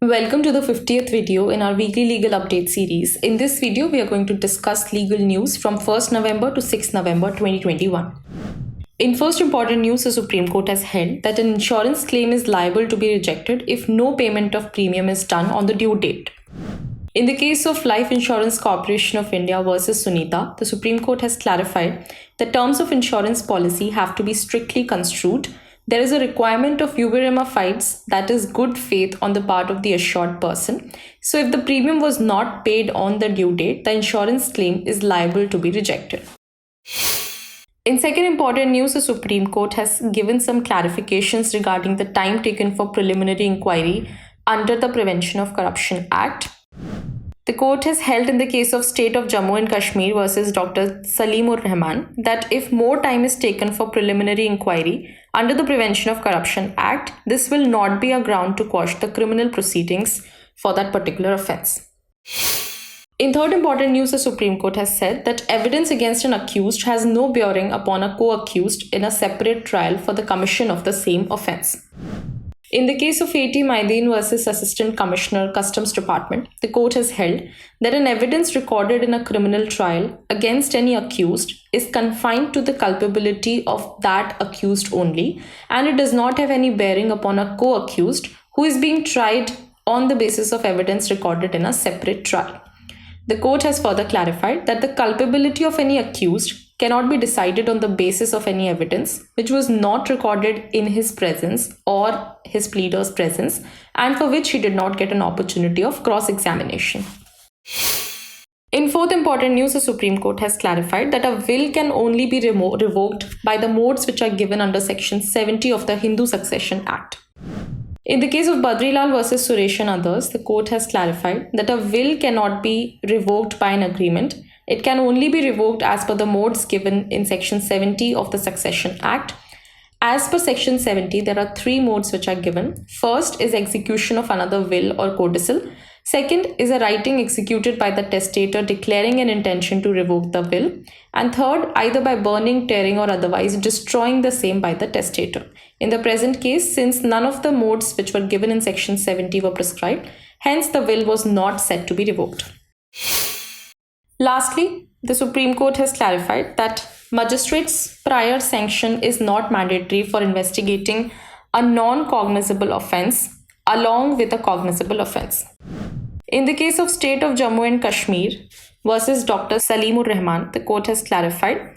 Welcome to the 50th video in our weekly legal update series. In this video, we are going to discuss legal news from 1st November to 6th November 2021. In first important news, the Supreme Court has held that an insurance claim is liable to be rejected if no payment of premium is done on the due date. In the case of Life Insurance Corporation of India versus Sunita, the Supreme Court has clarified that terms of insurance policy have to be strictly construed. There is a requirement of uberima fides, that is good faith on the part of the assured person. So if the premium was not paid on the due date, the insurance claim is liable to be rejected. In second important news, the Supreme Court has given some clarifications regarding the time taken for preliminary inquiry under the Prevention of Corruption Act. The court has held in the case of State of Jammu and Kashmir versus Dr. Salimur Rahman that if more time is taken for preliminary inquiry under the Prevention of Corruption Act, this will not be a ground to quash the criminal proceedings for that particular offence. In third important news, the Supreme Court has said that evidence against an accused has no bearing upon a co-accused in a separate trial for the commission of the same offence. In the case of A.T. Maideen versus Assistant Commissioner, Customs Department, the court has held that an evidence recorded in a criminal trial against any accused is confined to the culpability of that accused only, and it does not have any bearing upon a co-accused who is being tried on the basis of evidence recorded in a separate trial. The court has further clarified that the culpability of any accused cannot be decided on the basis of any evidence which was not recorded in his presence or his pleader's presence and for which he did not get an opportunity of cross-examination. In fourth important news, the Supreme Court has clarified that a will can only be revoked by the modes which are given under Section 70 of the Hindu Succession Act. In the case of Badrilal versus Suresh and others, the court has clarified that a will cannot be revoked by an agreement. It can only be revoked as per the modes given in Section 70 of the Succession Act. As per Section 70, there are three modes which are given. First is execution of another will or codicil. Second is a writing executed by the testator declaring an intention to revoke the will. And third, either by burning, tearing or otherwise destroying the same by the testator. In the present case, since none of the modes which were given in Section 70 were prescribed, hence the will was not said to be revoked. Lastly, the Supreme Court has clarified that magistrate's prior sanction is not mandatory for investigating a non-cognizable offence along with a cognizable offence. In the case of State of Jammu and Kashmir versus Dr. Salimur Rahman, the court has clarified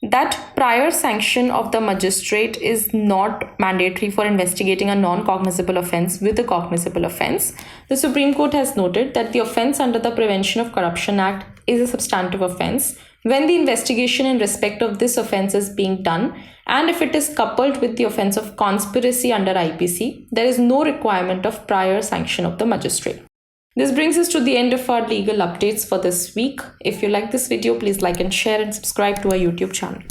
that prior sanction of the magistrate is not mandatory for investigating a non-cognizable offence with a cognizable offence. The Supreme Court has noted that the offence under the Prevention of Corruption Act is a substantive offence when the investigation in respect of this offence is being done, and if it is coupled with the offence of conspiracy under IPC, there is no requirement of prior sanction of the magistrate. This brings us to the end of our legal updates for this week. If you like this video, please like and share and subscribe to our YouTube channel.